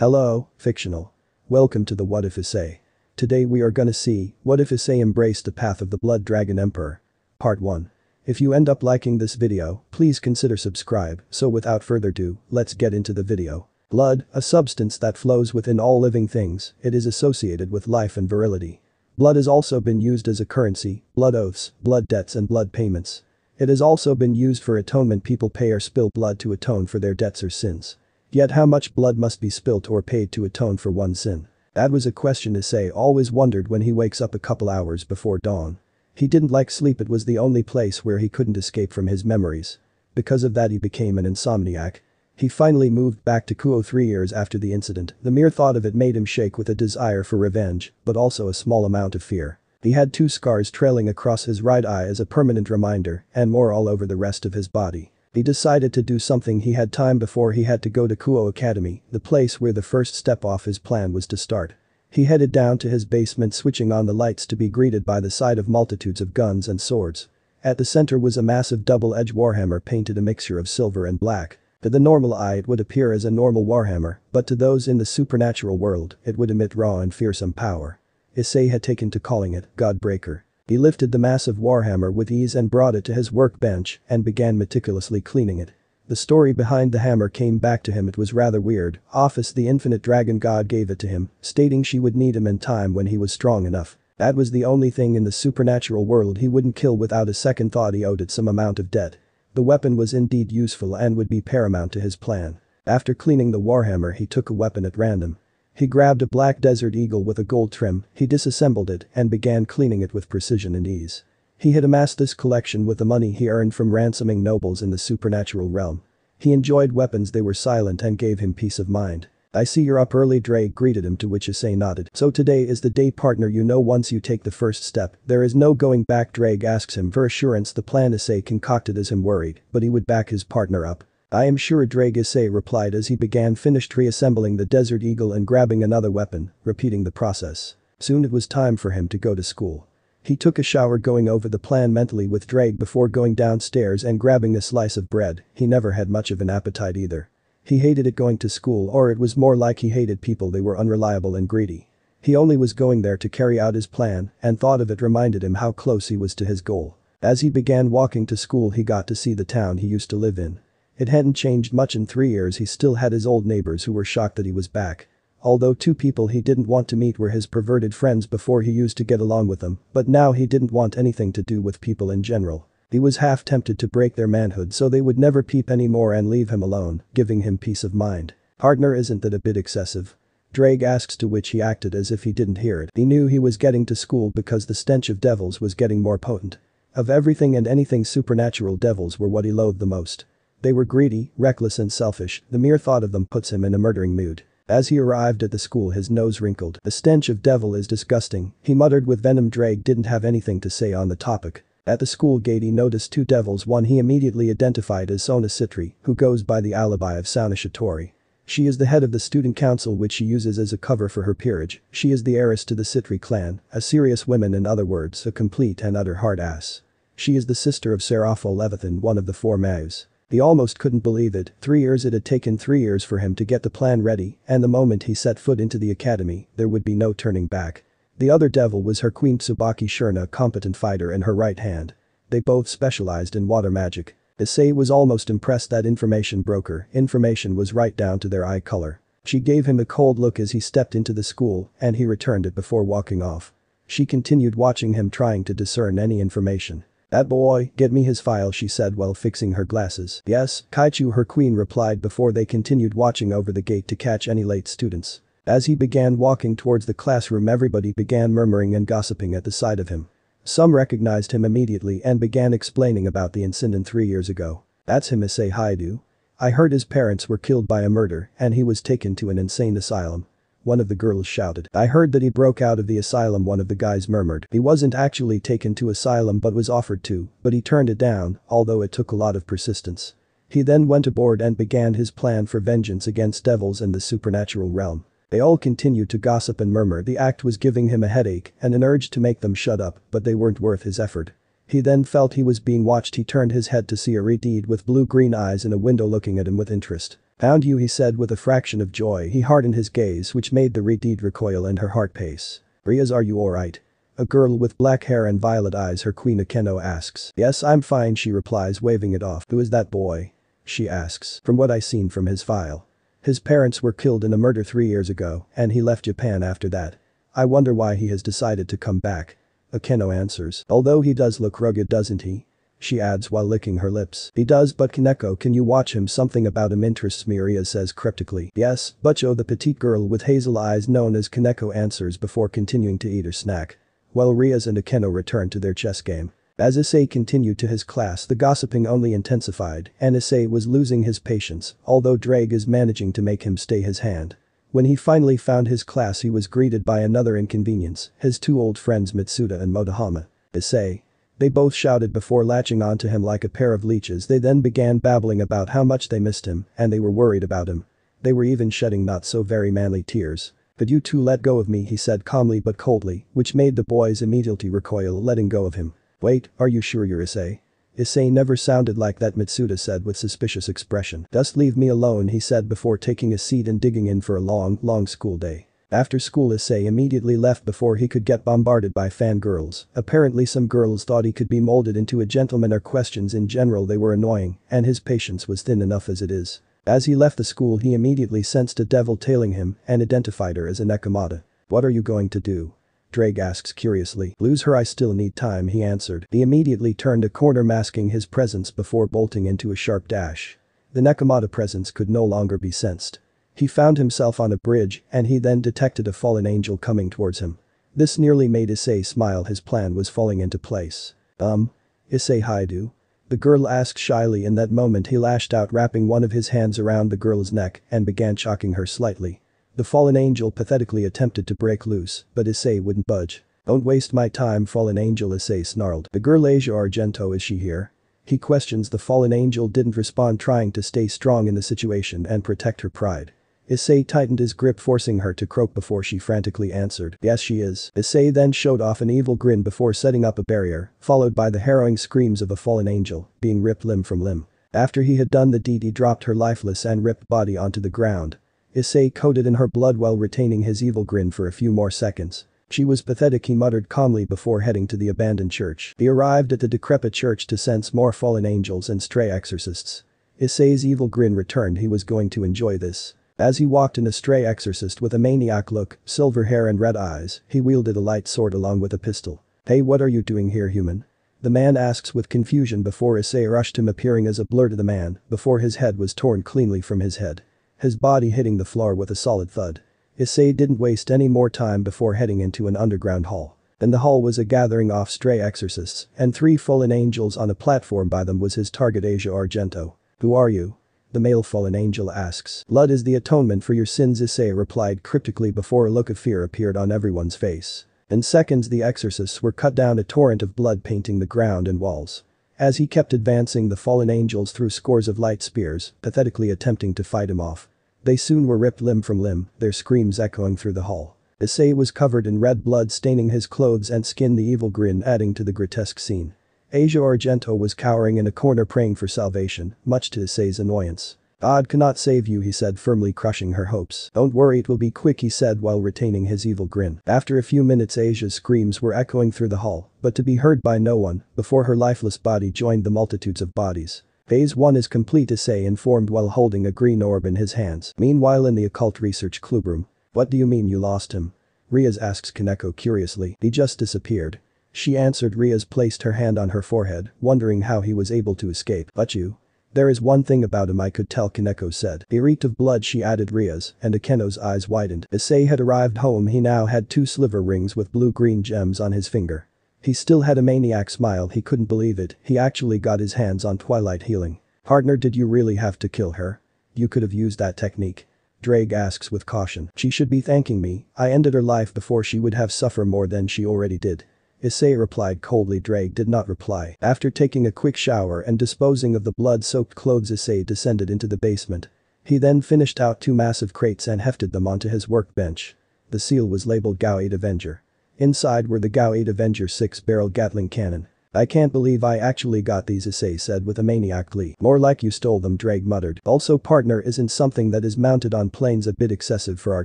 Hello, fictional. Welcome to the What If Essay. Today we are gonna see, what if Issei embraced the path of the Blood Dragon Emperor? Part 1. If you end up liking this video, please consider subscribe, so without further ado, let's get into the video. Blood, a substance that flows within all living things, it is associated with life and virility. Blood has also been used as a currency, blood oaths, blood debts and blood payments. It has also been used for atonement, people pay or spill blood to atone for their debts or sins. Yet how much blood must be spilt or paid to atone for one sin? That was a question Issei always wondered when he wakes up a couple hours before dawn. He didn't like sleep, it was the only place where he couldn't escape from his memories. Because of that he became an insomniac. He finally moved back to Kuo 3 years after the incident. The mere thought of it made him shake with a desire for revenge, but also a small amount of fear. He had 2 scars trailing across his right eye as a permanent reminder, and more all over the rest of his body. He decided to do something. He had time before he had to go to Kuo Academy, the place where the first step off his plan was to start. He headed down to his basement, switching on the lights to be greeted by the sight of multitudes of guns and swords. At the center was a massive double-edged warhammer painted a mixture of silver and black. To the normal eye it would appear as a normal warhammer, but to those in the supernatural world, it would emit raw and fearsome power. Issei had taken to calling it Godbreaker. He lifted the massive warhammer with ease and brought it to his workbench and began meticulously cleaning it. The story behind the hammer came back to him. It was rather weird. Office, the infinite dragon god, gave it to him, stating she would need him in time when he was strong enough. That was the only thing in the supernatural world he wouldn't kill without a second thought. He owed it some amount of debt. The weapon was indeed useful and would be paramount to his plan. After cleaning the warhammer he took a weapon at random. He grabbed a black desert eagle with a gold trim, he disassembled it and began cleaning it with precision and ease. He had amassed this collection with the money he earned from ransoming nobles in the supernatural realm. He enjoyed weapons, they were silent and gave him peace of mind. "I see you're up early," Drake greeted him, to which Issei nodded. "So today is the day, partner. You know, once you take the first step, there is no going back." Drake asks him for assurance. The plan Issei concocted as him worried, but he would back his partner up. "I am sure," Drake, Issei replied as he finished reassembling the Desert Eagle and grabbing another weapon, repeating the process. Soon it was time for him to go to school. He took a shower, going over the plan mentally with Drake before going downstairs and grabbing a slice of bread. He never had much of an appetite either. He hated it going to school, or it was more like he hated people. They were unreliable and greedy. He only was going there to carry out his plan, and thought of it reminded him how close he was to his goal. As he began walking to school he got to see the town he used to live in. It hadn't changed much in 3 years. He still had his old neighbors who were shocked that he was back. Although 2 people he didn't want to meet were his perverted friends. Before he used to get along with them, but now he didn't want anything to do with people in general. He was half tempted to break their manhood so they would never peep anymore and leave him alone, giving him peace of mind. "Partner, isn't that a bit excessive?" Drake asks, to which he acted as if he didn't hear it. He knew he was getting to school because the stench of devils was getting more potent. Of everything and anything supernatural, devils were what he loathed the most. They were greedy, reckless and selfish. The mere thought of them puts him in a murdering mood. As he arrived at the school his nose wrinkled. "The stench of devil is disgusting," he muttered with venom. Drake didn't have anything to say on the topic. At the school gate he noticed 2 devils. One he immediately identified as Sona Citri, who goes by the alibi of Sauna Shitori. She is the head of the student council, which she uses as a cover for her peerage. She is the heiress to the Citri clan, a serious woman, in other words a complete and utter hard ass. She is the sister of Serapho Levithan, one of the 4 Maus. He almost couldn't believe it. 3 years. It had taken 3 years for him to get the plan ready, and the moment he set foot into the academy, there would be no turning back. The other devil was her queen Tsubaki Shurna, a competent fighter in her right hand. They both specialized in water magic. Issei was almost impressed. That information broker information was right down to their eye color. She gave him a cold look as he stepped into the school, and he returned it before walking off. She continued watching him, trying to discern any information. "That boy, get me his file," she said while fixing her glasses. "Yes, Kaichu," her queen replied before they continued watching over the gate to catch any late students. As he began walking towards the classroom everybody began murmuring and gossiping at the sight of him. Some recognized him immediately and began explaining about the incident 3 years ago. "That's him, Issei Haidu. I heard his parents were killed by a murder and he was taken to an insane asylum." One of the girls shouted. "I heard that he broke out of the asylum," one of the guys murmured. "He wasn't actually taken to asylum but was offered to, but he turned it down, although it took a lot of persistence. He then went aboard and began his plan for vengeance against devils in the supernatural realm." They all continued to gossip and murmur. The act was giving him a headache and an urge to make them shut up, but they weren't worth his effort. He then felt he was being watched. He turned his head to see a redhead with blue-green eyes in a window looking at him with interest. Found you, he said with a fraction of joy. He hardened his gaze, which made the deed recoil and her heart pace. Riaz, are you alright? A girl with black hair and violet eyes, her queen Akeno asks. Yes, I'm fine, she replies, waving it off. Who is that boy? She asks. From what I seen from his file. His parents were killed in a murder 3 years ago, and he left Japan after that. I wonder why he has decided to come back. Akeno answers. Although he does look rugged, doesn't he? She adds while licking her lips. He does, but Kaneko, can you watch him? Something about him interests me, Riaz says cryptically. Yes, Butcho, the petite girl with hazel eyes known as Kaneko, answers before continuing to eat her snack. While Riaz and Akeno return to their chess game. As Issei continued to his class, the gossiping only intensified, and Issei was losing his patience, although Drake is managing to make him stay his hand. When he finally found his class, he was greeted by another inconvenience, his two old friends Mitsuda and Motohama. Issei. They both shouted before latching onto him like a pair of leeches. They then began babbling about how much they missed him, and they were worried about him. They were even shedding not so very manly tears. Could you two let go of me, he said calmly but coldly, which made the boys immediately recoil, letting go of him. Wait, are you sure you're Issei? Issei never sounded like that, Mitsuda said with suspicious expression. Just leave me alone, he said before taking a seat and digging in for a long school day. After school, Issei immediately left before he could get bombarded by fangirls. Apparently some girls thought he could be molded into a gentleman, or questions in general they were annoying, and his patience was thin enough as it is. As he left the school, he immediately sensed a devil tailing him and identified her as a Nekomata. What are you going to do? Drake asks curiously. Lose her, I still need time, he answered. He immediately turned a corner, masking his presence before bolting into a sharp dash. The Nekomata presence could no longer be sensed. He found himself on a bridge, and he then detected a fallen angel coming towards him. This nearly made Issei smile. His plan was falling into place. Issei Haidu? The girl asked shyly. In that moment he lashed out, wrapping one of his hands around the girl's neck and began choking her slightly. The fallen angel pathetically attempted to break loose, but Issei wouldn't budge. Don't waste my time, fallen angel, Issei snarled. The girl Asia Argento, is she here? He questions. The fallen angel didn't respond, trying to stay strong in the situation and protect her pride. Issei tightened his grip, forcing her to croak before she frantically answered. Yes, she is. Issei then showed off an evil grin before setting up a barrier, followed by the harrowing screams of a fallen angel, being ripped limb from limb. After he had done the deed, he dropped her lifeless and ripped body onto the ground. Issei coated in her blood while retaining his evil grin for a few more seconds. She was pathetic, he muttered calmly before heading to the abandoned church. He arrived at the decrepit church to sense more fallen angels and stray exorcists. Issei's evil grin returned. He was going to enjoy this. As he walked in, a stray exorcist with a maniac look, silver hair and red eyes, he wielded a light sword along with a pistol. Hey, what are you doing here, human? The man asks with confusion before Issei rushed him, appearing as a blur to the man before his head was torn cleanly from his head. His body hitting the floor with a solid thud. Issei didn't waste any more time before heading into an underground hall. In the hall was a gathering of stray exorcists, and 3 fallen angels on a platform by them was his target, Asia Argento. Who are you? The male fallen angel asks. Blood is the atonement for your sins, Issei replied cryptically before a look of fear appeared on everyone's face. In seconds the exorcists were cut down, a torrent of blood painting the ground and walls. As he kept advancing, the fallen angels threw scores of light spears, pathetically attempting to fight him off. They soon were ripped limb from limb, their screams echoing through the hall. Issei was covered in red blood staining his clothes and skin, the evil grin adding to the grotesque scene. Asia Argento was cowering in a corner praying for salvation, much to Issei's annoyance. God cannot save you, he said, firmly crushing her hopes. Don't worry, it will be quick, he said while retaining his evil grin. After a few minutes, Asia's screams were echoing through the hall, but to be heard by no one, before her lifeless body joined the multitudes of bodies. Phase 1 is complete, Issei informed while holding a green orb in his hands. Meanwhile, in the occult research clubroom. What do you mean you lost him? Riaz asks Kaneko curiously. He just disappeared. She answered. Riaz placed her hand on her forehead, wondering how he was able to escape. But you? There is one thing about him I could tell, Kaneko said. He reeked of blood, she added. Riaz and Akeno's eyes widened. Issei had arrived home. He now had 2 sliver rings with blue-green gems on his finger. He still had a maniac smile. He couldn't believe it. He actually got his hands on Twilight Healing. Partner, did you really have to kill her? You could have used that technique. Drake asks with caution. She should be thanking me. I ended her life before she would have suffered more than she already did. Issei replied coldly. Drake did not reply. After taking a quick shower and disposing of the blood-soaked clothes, Issei descended into the basement. He then finished out 2 massive crates and hefted them onto his workbench. The seal was labeled Gao 8 Avenger. Inside were the Gao 8 Avenger 6-barrel Gatling cannon. I can't believe I actually got these, Issei said with a maniac glee. More like you stole them, Drake muttered. Also, partner, isn't something that is mounted on planes a bit excessive for our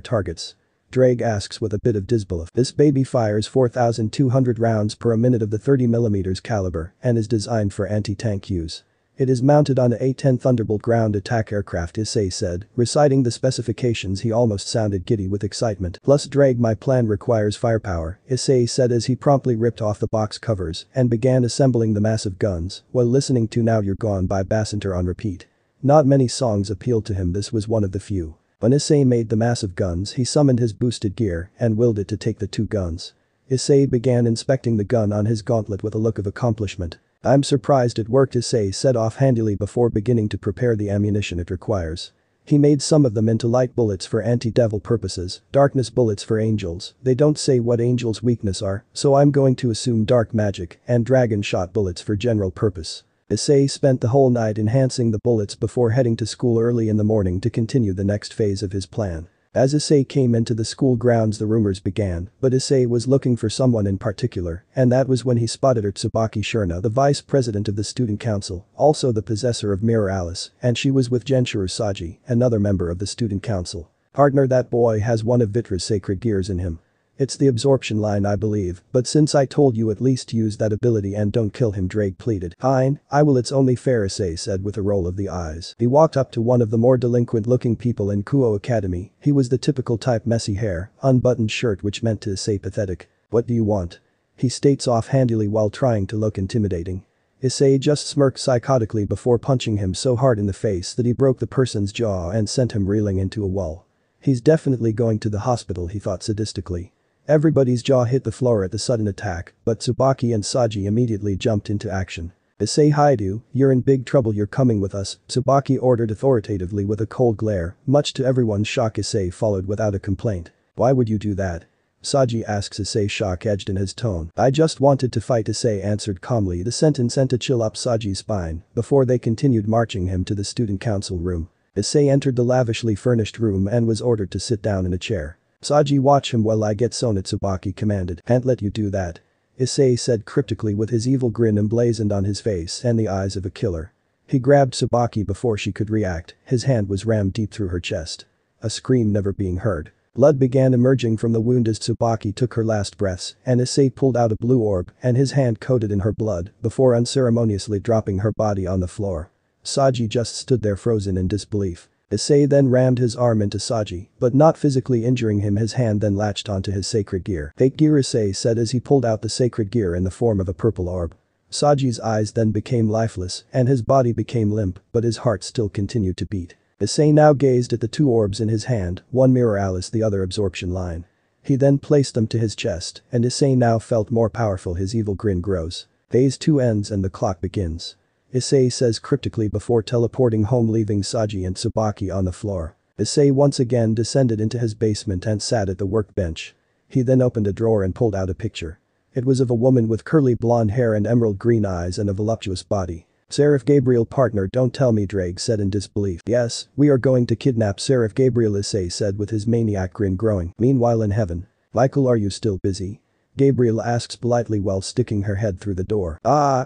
targets? Drake asks with a bit of disbelief. This baby fires 4,200 rounds per minute of the 30mm caliber and is designed for anti-tank use. It is mounted on a A-10 Thunderbolt ground attack aircraft, Issei said, reciting the specifications. He almost sounded giddy with excitement. Plus, Drake, my plan requires firepower, Issei said as he promptly ripped off the box covers and began assembling the massive guns while listening to Now You're Gone by Bassinter on repeat. Not many songs appealed to him, this was one of the few. When Issei made the massive guns, he summoned his boosted gear and willed it to take the two guns. Issei began inspecting the gun on his gauntlet with a look of accomplishment. I'm surprised it worked, Issei said offhandedly before beginning to prepare the ammunition it requires. He made some of them into light bullets for anti-devil purposes, darkness bullets for angels. They don't say what angels' weakness are, so I'm going to assume dark magic, and dragon shot bullets for general purpose. Issei spent the whole night enhancing the bullets before heading to school early in the morning to continue the next phase of his plan. As Issei came into the school grounds, the rumors began, but Issei was looking for someone in particular, and that was when he spotted her Tsubaki Shurna, the vice president of the student council, also the possessor of Mirror Alice, and she was with Genshiro Saji, another member of the student council. Partner, that boy has one of Vitra's sacred gears in him. It's the absorption line, I believe, but since I told you, at least use that ability and don't kill him, Drake pleaded. Fine, I will, it's only fair, Issei said with a roll of the eyes. He walked up to one of the more delinquent looking people in Kuo Academy. He was the typical type, messy hair, unbuttoned shirt, which meant to Issei pathetic. What do you want? He states offhandedly while trying to look intimidating. Issei just smirked psychotically before punching him so hard in the face that he broke the person's jaw and sent him reeling into a wall. He's definitely going to the hospital, he thought sadistically. Everybody's jaw hit the floor at the sudden attack, but Tsubaki and Saji immediately jumped into action. Issei Haidu, you're in big trouble, you're coming with us, Tsubaki ordered authoritatively with a cold glare. Much to everyone's shock, Issei followed without a complaint. Why would you do that? Saji asks, Issei, shock edged in his tone. I just wanted to fight, Issei answered calmly. The sentence sent a chill up Saji's spine before they continued marching him to the student council room. Issei entered the lavishly furnished room and was ordered to sit down in a chair. Saji, watch him while I get Sona, Tsubaki commanded. Can't let you do that. Issei said cryptically with his evil grin emblazoned on his face and the eyes of a killer. He grabbed Tsubaki before she could react, his hand was rammed deep through her chest. A scream never being heard. Blood began emerging from the wound as Tsubaki took her last breaths, and Issei pulled out a blue orb and his hand coated in her blood before unceremoniously dropping her body on the floor. Saji just stood there frozen in disbelief. Issei then rammed his arm into Saji, but not physically injuring him. His hand then latched onto his sacred gear. Fake gear, Issei said as he pulled out the sacred gear in the form of a purple orb. Saji's eyes then became lifeless and his body became limp, but his heart still continued to beat. Issei now gazed at the two orbs in his hand, one Mirror Alice, the other Absorption Line. He then placed them to his chest, and Issei now felt more powerful. His evil grin grows. Phase 2 ends and the clock begins. Issei says cryptically before teleporting home, leaving Saji and Tsubaki on the floor. Issei once again descended into his basement and sat at the workbench. He then opened a drawer and pulled out a picture. It was of a woman with curly blonde hair and emerald green eyes and a voluptuous body. Seraph Gabriel, partner, don't tell me, Drake said in disbelief. Yes, we are going to kidnap Seraph Gabriel, Issei said with his maniac grin growing. Meanwhile in heaven. Michael, are you still busy? Gabriel asks politely while sticking her head through the door.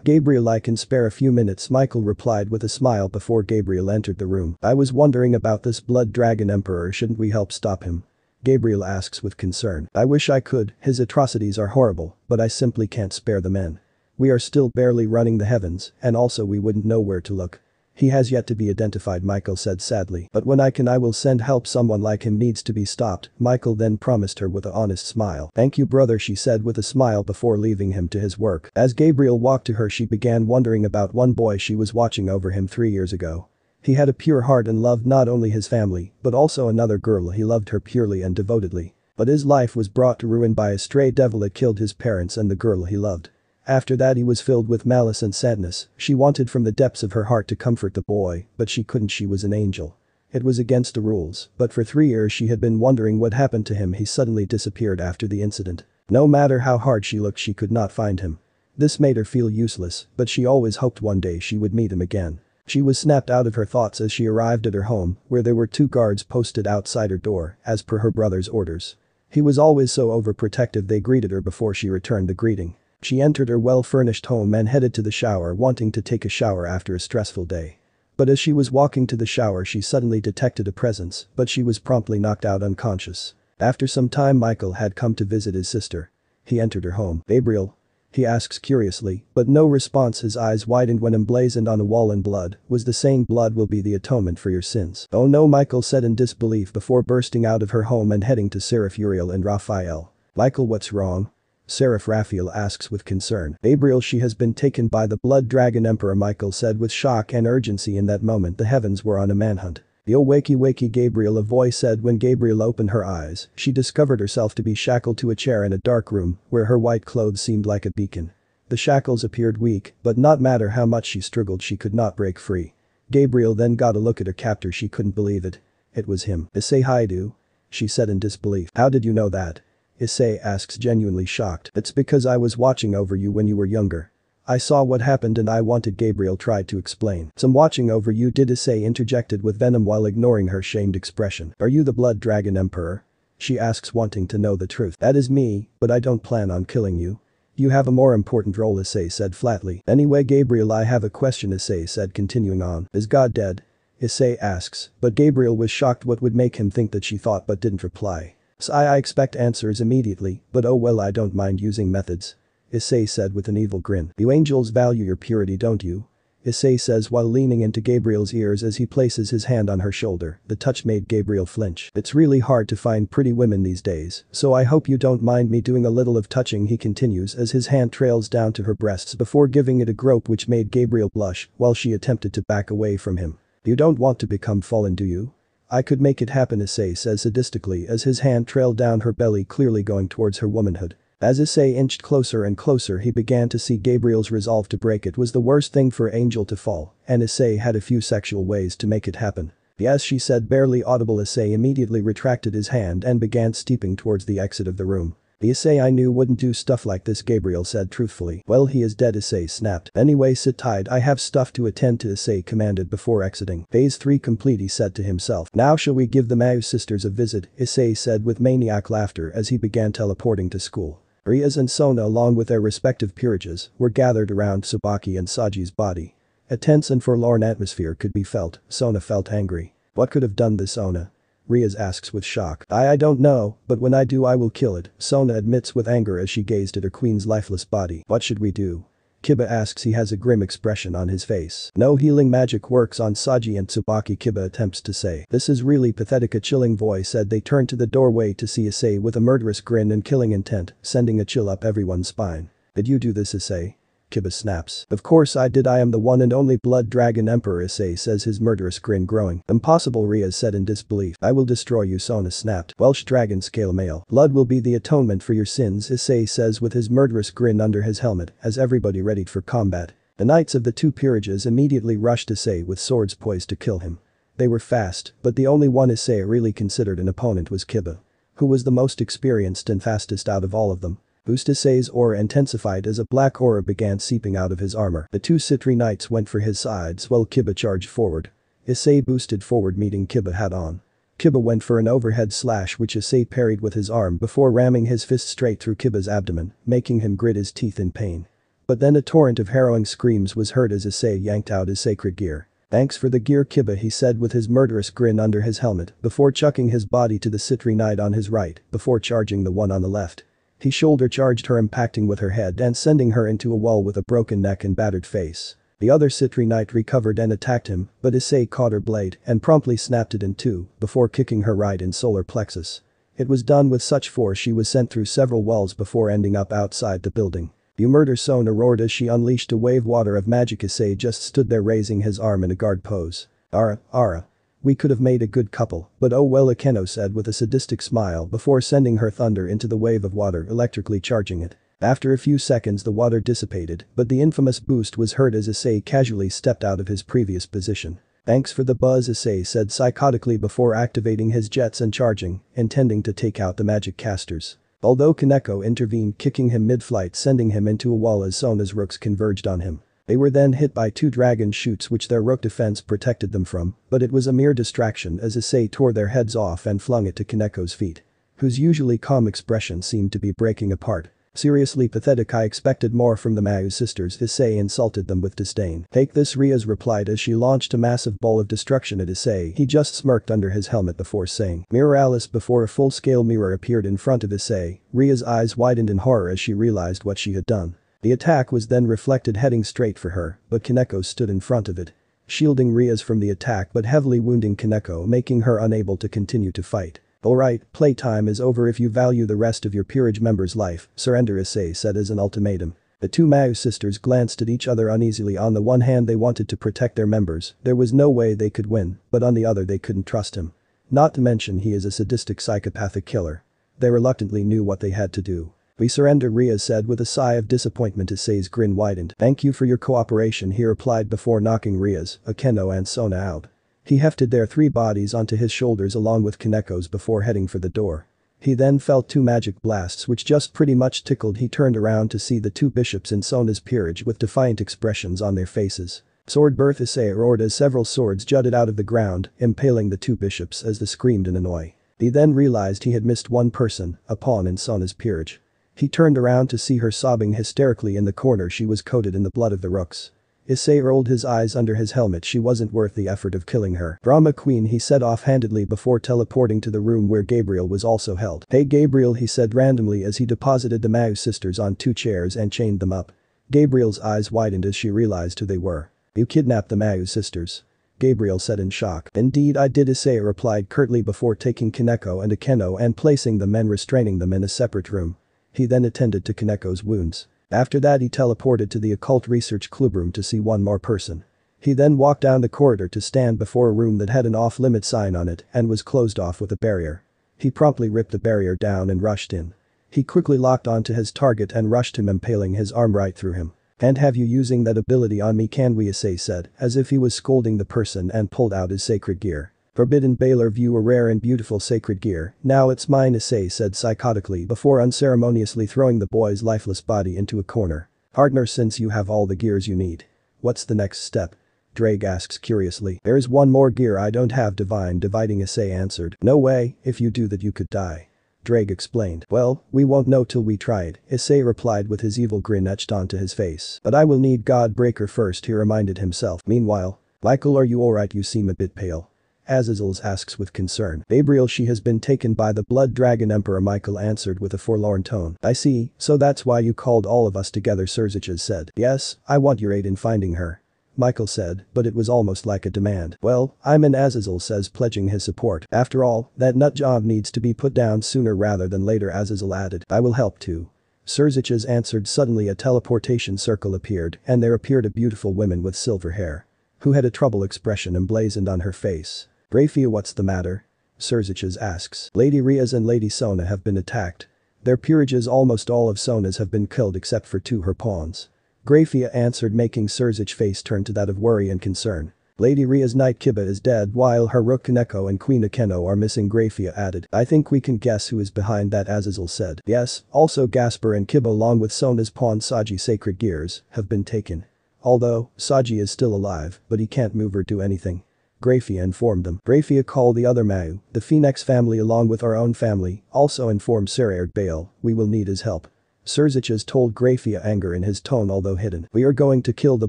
Gabriel, I can spare a few minutes, Michael replied with a smile before Gabriel entered the room. I was wondering about this Blood Dragon Emperor, shouldn't we help stop him? Gabriel asks with concern. I wish I could, his atrocities are horrible, but I simply can't spare the men. We are still barely running the heavens, and also we wouldn't know where to look. He has yet to be identified, Michael said sadly. But when I can, I will send help. Someone like him needs to be stopped, Michael then promised her with an honest smile. Thank you, brother, she said with a smile before leaving him to his work. As Gabriel walked to her, she began wondering about one boy she was watching over him 3 years ago. He had a pure heart and loved not only his family, but also another girl. He loved her purely and devotedly. But his life was brought to ruin by a stray devil that killed his parents and the girl he loved. After that, he was filled with malice and sadness. She wanted from the depths of her heart to comfort the boy, but she couldn't. She was an angel. It was against the rules, but for 3 years she had been wondering what happened to him. He suddenly disappeared after the incident. No matter how hard she looked, she could not find him. This made her feel useless, but she always hoped one day she would meet him again. She was snapped out of her thoughts as she arrived at her home, where there were 2 guards posted outside her door, as per her brother's orders. He was always so overprotective. They greeted her before she returned the greeting. She entered her well-furnished home and headed to the shower, wanting to take a shower after a stressful day. But as she was walking to the shower, she suddenly detected a presence, but she was promptly knocked out unconscious. After some time, Michael had come to visit his sister. He entered her home. "Gabriel?" he asks curiously, but no response. His eyes widened when emblazoned on a wall in blood was the saying, "Blood will be the atonement for your sins." "Oh no," Michael said in disbelief before bursting out of her home and heading to Seraph, Uriel and Raphael. "Michael, what's wrong?" Seraph Raphael asks with concern. "Gabriel, she has been taken by the Blood Dragon Emperor," Michael said with shock and urgency. In that moment the heavens were on a manhunt. "Yo, wakey wakey, Gabriel," a voice said. When Gabriel opened her eyes, she discovered herself to be shackled to a chair in a dark room where her white clothes seemed like a beacon. The shackles appeared weak, but not matter how much she struggled, she could not break free. Gabriel then got a look at her captor. She couldn't believe it. It was him. "Issei Haidu?" she said in disbelief. "How did you know that?" Issei asks, genuinely shocked. "It's because I was watching over you when you were younger. I saw what happened and I wanted," Gabriel tried to explain. "Some watching over you did," Issei interjected with venom while ignoring her shamed expression. "Are you the Blood Dragon Emperor?" she asks, wanting to know the truth. "That is me, but I don't plan on killing you. You have a more important role," Issei said flatly. "Anyway, Gabriel, I have a question," Issei said, continuing on. "Is God dead?" Issei asks, but Gabriel was shocked. What would make him think that, she thought, but didn't reply. "So I expect answers immediately, but oh well, I don't mind using methods," Issei said with an evil grin. "You angels value your purity, don't you?" Issei says while leaning into Gabriel's ears as he places his hand on her shoulder. The touch made Gabriel flinch. "It's really hard to find pretty women these days, so I hope you don't mind me doing a little of touching," he continues as his hand trails down to her breasts before giving it a grope which made Gabriel blush while she attempted to back away from him. "You don't want to become fallen, do you?" "I could make it happen," Issei says sadistically as his hand trailed down her belly, clearly going towards her womanhood. As Issei inched closer and closer, he began to see Gabriel's resolve to break it was the worst thing for Angel to fall, and Issei had a few sexual ways to make it happen. "Yes," she said, barely audible. Issei immediately retracted his hand and began stepping towards the exit of the room. "The Issei I knew wouldn't do stuff like this," Gabriel said truthfully. "Well, he is dead," Issei snapped. "Anyway, sit tight, I have stuff to attend to," Issei commanded before exiting. "Phase 3 complete," he said to himself. "Now shall we give the Mayu sisters a visit?" Issei said with maniac laughter as he began teleporting to school. Rias and Sona, along with their respective peerages, were gathered around Tsubaki and Saji's body. A tense and forlorn atmosphere could be felt. Sona felt angry. "What could have done this, Sona?" Rias asks with shock. I don't know, but when I do I will kill it," Sona admits with anger as she gazed at her queen's lifeless body. "What should we do?" Kiba asks. He has a grim expression on his face. "No healing magic works on Saji and Tsubaki," Kiba attempts to say. "This is really pathetic," a chilling voice said. They turned to the doorway to see Issei with a murderous grin and killing intent, sending a chill up everyone's spine. "Did you do this, Issei?" Kiba snaps. "Of course I did. I am the one and only Blood Dragon Emperor," Issei says, his murderous grin growing. "Impossible," Rias said in disbelief. "I will destroy you," Sona snapped. "Welsh dragon scale male. Blood will be the atonement for your sins," Issei says with his murderous grin under his helmet as everybody readied for combat. The knights of the two peerages immediately rushed Issei with swords poised to kill him. They were fast, but the only one Issei really considered an opponent was Kiba, who was the most experienced and fastest out of all of them. Issei's aura intensified as a black aura began seeping out of his armor. The two Citri knights went for his sides while Kiba charged forward. Issei boosted forward, meeting Kiba head on. Kiba went for an overhead slash which Issei parried with his arm before ramming his fist straight through Kiba's abdomen, making him grit his teeth in pain. But then a torrent of harrowing screams was heard as Issei yanked out his sacred gear. "Thanks for the gear, Kiba," he said with his murderous grin under his helmet before chucking his body to the Citri knight on his right before charging the one on the left. He shoulder charged her, impacting with her head and sending her into a wall with a broken neck and battered face. The other Citri knight recovered and attacked him, but Issei caught her blade and promptly snapped it in two before kicking her right in solar plexus. It was done with such force she was sent through several walls before ending up outside the building. "You murder!" Sona roared as she unleashed a wave water of magic. Issei just stood there raising his arm in a guard pose. Ara. "We could have made a good couple, but oh well," Akeno said with a sadistic smile before sending her thunder into the wave of water, electrically charging it. After a few seconds the water dissipated, but the infamous boost was heard as Issei casually stepped out of his previous position. "Thanks for the buzz," Issei said psychotically before activating his jets and charging, intending to take out the magic casters. Although Kaneko intervened, kicking him mid-flight, sending him into a wall as Sona's rooks converged on him. They were then hit by two dragon shoots which their rook defense protected them from, but it was a mere distraction as Issei tore their heads off and flung it to Kaneko's feet, whose usually calm expression seemed to be breaking apart. Seriously pathetic, I expected more from the Mayu sisters, Issei insulted them with disdain. Take this, Riaz replied as she launched a massive ball of destruction at Issei. He just smirked under his helmet before saying, "Mirror Alice." Before a full-scale mirror appeared in front of Issei, Ria's eyes widened in horror as she realized what she had done. The attack was then reflected heading straight for her, but Kaneko stood in front of it, shielding Riaz from the attack but heavily wounding Kaneko, making her unable to continue to fight. "Alright, playtime is over. If you value the rest of your peerage member's life, surrender," Issei said as an ultimatum. The two Mayu sisters glanced at each other uneasily. On the one hand, they wanted to protect their members, there was no way they could win, but on the other, they couldn't trust him. Not to mention he is a sadistic psychopathic killer. They reluctantly knew what they had to do. "We surrender," Riaz said with a sigh of disappointment. Issei's grin widened. "Thank you for your cooperation," he replied before knocking Riaz, Akeno and Sona out. He hefted their three bodies onto his shoulders along with Kaneko's before heading for the door. He then felt two magic blasts which just pretty much tickled. He turned around to see the two bishops in Sona's peerage with defiant expressions on their faces. "Sword birth!" Issei roared as several swords jutted out of the ground, impaling the two bishops as they screamed in annoy. He then realized he had missed one person, a pawn in Sona's peerage. He turned around to see her sobbing hysterically in the corner. She was coated in the blood of the rooks. Issei rolled his eyes under his helmet. She wasn't worth the effort of killing her. "Drama queen," he said offhandedly before teleporting to the room where Gabriel was also held. "Hey Gabriel," he said randomly as he deposited the Mayu sisters on two chairs and chained them up. Gabriel's eyes widened as she realized who they were. "You kidnapped the Mayu sisters?" Gabriel said in shock. "Indeed I did," Issei replied curtly before taking Kaneko and Akeno and placing them and restraining them in a separate room. He then attended to Kaneko's wounds. After that, he teleported to the occult research clubroom to see one more person. He then walked down the corridor to stand before a room that had an off-limit sign on it and was closed off with a barrier. He promptly ripped the barrier down and rushed in. He quickly locked onto his target and rushed him, impaling his arm right through him. "And have you using that ability on me, can we?" Issei said, as if he was scolding the person, and pulled out his sacred gear. "Forbidden Baylor, view a rare and beautiful sacred gear. Now it's mine," Issei said psychotically before unceremoniously throwing the boy's lifeless body into a corner. "Partner, since you have all the gears you need, what's the next step?" Drake asks curiously. "There's one more gear I don't have, divine dividing," Issei answered. "No way, if you do that you could die." Drake explained. "Well, we won't know till we try it," Issei replied with his evil grin etched onto his face. "But I will need Godbreaker first," he reminded himself. Meanwhile, "Michael, are you alright? You seem a bit pale." Azazel asks with concern. "Gabriel, she has been taken by the Blood Dragon Emperor," Michael answered with a forlorn tone. "I see, so that's why you called all of us together," Surziches said. "Yes, I want your aid in finding her," Michael said, but it was almost like a demand. "Well, I'm in," Azazel says, pledging his support. "After all, that nut job needs to be put down sooner rather than later," Azazel added. "I will help too." Surziches answered. Suddenly a teleportation circle appeared and there appeared a beautiful woman with silver hair, who had a troubled expression emblazoned on her face. "Grafia, what's the matter?" Surziches asks. "Lady Riaz and Lady Sona have been attacked. Their peerages, almost all of Sona's, have been killed except for two her pawns," Grafia answered, making Surzich's face turn to that of worry and concern. "Lady Riaz Knight Kiba is dead while her rook Kaneko and Queen Akeno are missing," Grafia added. "I think we can guess who is behind that," Azazel said. "Yes, also Gasper and Kiba along with Sona's pawn Saji sacred gears have been taken. Although, Saji is still alive, but he can't move or do anything," Grafia informed them. Grafia called the other Mayu, the Phoenix family along with our own family, also informed Seraerd Bale, "We will need his help." Surziches told Grafia, anger in his tone although hidden. "We are going to kill the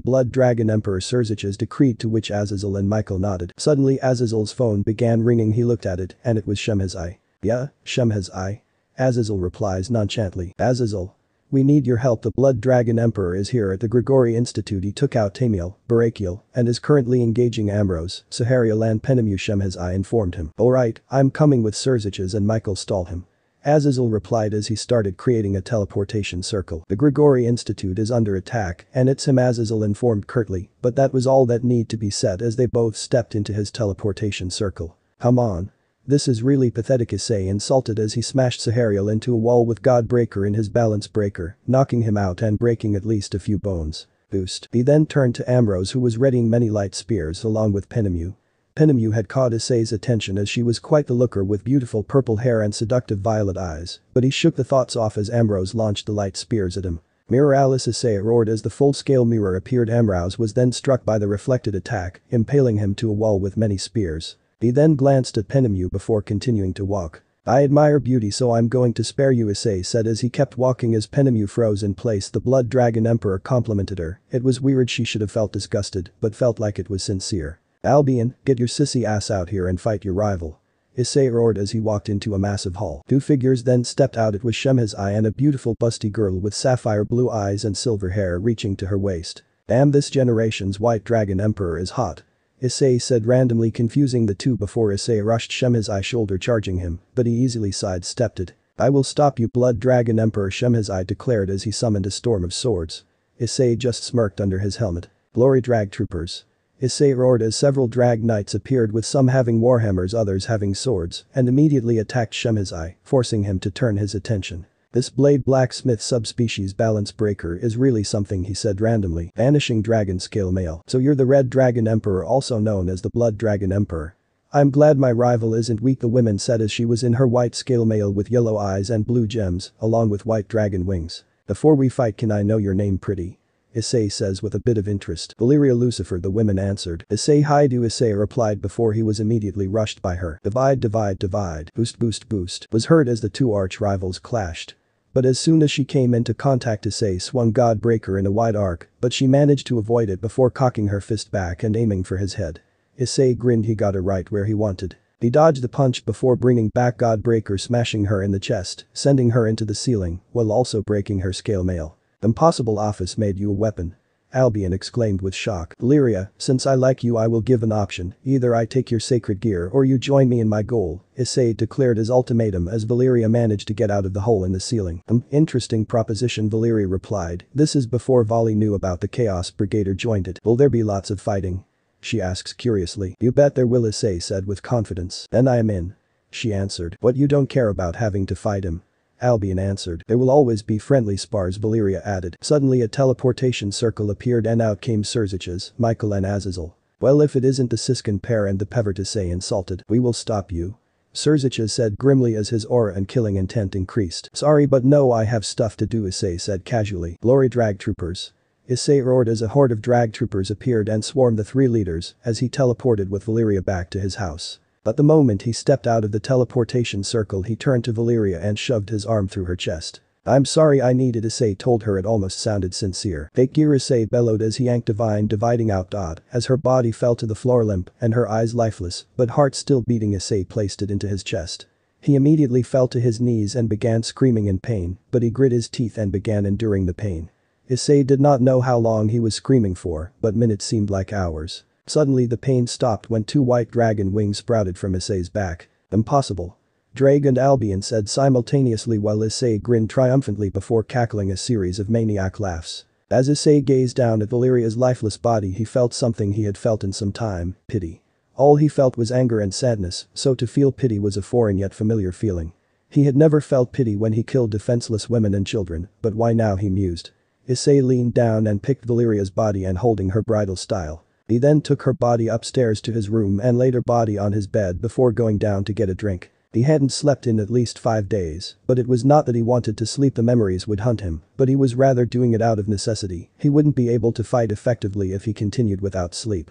Blood Dragon Emperor," Surziches decreed, to which Azazel and Michael nodded. Suddenly Azazel's phone began ringing. He looked at it and it was Shemhazai. "Yeah, Shemhazai?" Azazel replies nonchalantly. "Azazel, we need your help. The Blood Dragon Emperor is here at the Grigori Institute. He took out Tamiel, Barakiel, and is currently engaging Ambrose, Sahariel and Penemu," Shemhazai informed him. "Alright, I'm coming," with Surziches and Michael stall him. Azazel replied as he started creating a teleportation circle. "The Grigori Institute is under attack and it's him," Azazel informed curtly, but that was all that need to be said as they both stepped into his teleportation circle. "Come on. This is really pathetic," Issei insulted as he smashed Sahariel into a wall with Godbreaker in his balance breaker, knocking him out and breaking at least a few bones. Boost. He then turned to Ambrose, who was readying many light spears along with Penemu. Penemu had caught Issei's attention as she was quite the looker with beautiful purple hair and seductive violet eyes, but he shook the thoughts off as Ambrose launched the light spears at him. "Mirror Alice," Issei roared as the full-scale mirror appeared. Ambrose was then struck by the reflected attack, impaling him to a wall with many spears. He then glanced at Penemu before continuing to walk. I admire beauty, so I'm going to spare you, Issei said as he kept walking as Penemu froze in place. The Blood Dragon Emperor complimented her. It was weird, she should have felt disgusted, but felt like it was sincere. Albion, get your sissy ass out here and fight your rival. Issei roared as he walked into a massive hall. Two figures then stepped out. It was Shemhazai and a beautiful busty girl with sapphire blue eyes and silver hair reaching to her waist. Damn, this generation's White Dragon Emperor is hot. Issei said, randomly confusing the two before Issei rushed Shemhazai shoulder charging him, but he easily sidestepped it. I will stop you, Blood Dragon Emperor, Shemhazai declared as he summoned a storm of swords. Issei just smirked under his helmet. Glory drag troopers. Issei roared as several drag knights appeared, with some having warhammers, others having swords, and immediately attacked Shemhazai, forcing him to turn his attention. This blade blacksmith subspecies balance breaker is really something, he said randomly. Vanishing dragon scale male. So you're the Red Dragon Emperor, also known as the Blood Dragon Emperor. I'm glad my rival isn't weak, the woman said as she was in her white scale mail with yellow eyes and blue gems, along with white dragon wings. Before we fight, can I know your name, pretty? Issei says with a bit of interest. Valeria Lucifer, the woman answered. Issei hi do, Issei replied before he was immediately rushed by her. Divide divide divide. Boost boost boost was heard as the two arch rivals clashed. But as soon as she came into contact, Issei swung Godbreaker in a wide arc, but she managed to avoid it before cocking her fist back and aiming for his head. Issei grinned, he got her right where he wanted. He dodged the punch before bringing back Godbreaker, smashing her in the chest, sending her into the ceiling, while also breaking her scale mail. Impossible, office made you a weapon. Albion exclaimed with shock. Valeria, since I like you, I will give an option. Either I take your sacred gear or you join me in my goal, Issei declared his ultimatum as Valeria managed to get out of the hole in the ceiling. Interesting proposition, Valeria replied. This is before Vali knew about the Chaos Brigader joined it. Will there be lots of fighting? She asks curiously. You bet there will, Issei said with confidence. Then I am in. She answered. What, you don't care about having to fight him? Albion answered. There will always be friendly spars, Valeria added. Suddenly a teleportation circle appeared and out came Surziches, Michael and Azazel. Well, if it isn't the Siskin pair and the Pevert, Issei insulted. We will stop you. Surziches said grimly as his aura and killing intent increased. Sorry but no, I have stuff to do, Issei said casually. Glory drag troopers. Issei roared as a horde of drag troopers appeared and swarmed the three leaders as he teleported with Valeria back to his house. But the moment he stepped out of the teleportation circle, he turned to Valeria and shoved his arm through her chest. I'm sorry, I needed, Issei told her. It almost sounded sincere. Fake gear, Issei bellowed as he yanked Divine dividing out Dot as her body fell to the floor limp and her eyes lifeless, but heart still beating. Issei placed it into his chest. He immediately fell to his knees and began screaming in pain, but he grit his teeth and began enduring the pain. Issei did not know how long he was screaming for, but minutes seemed like hours. Suddenly the pain stopped when two white dragon wings sprouted from Issei's back. Impossible. Drag and Albion said simultaneously while Issei grinned triumphantly before cackling a series of maniac laughs. As Issei gazed down at Valeria's lifeless body, he felt something he had felt in some time, pity. All he felt was anger and sadness, so to feel pity was a foreign yet familiar feeling. He had never felt pity when he killed defenseless women and children, but why now, he mused. Issei leaned down and picked Valeria's body and holding her bridal style. He then took her body upstairs to his room and laid her body on his bed before going down to get a drink. He hadn't slept in at least 5 days, but it was not that he wanted to sleep, the memories would hunt him, but he was rather doing it out of necessity. He wouldn't be able to fight effectively if he continued without sleep.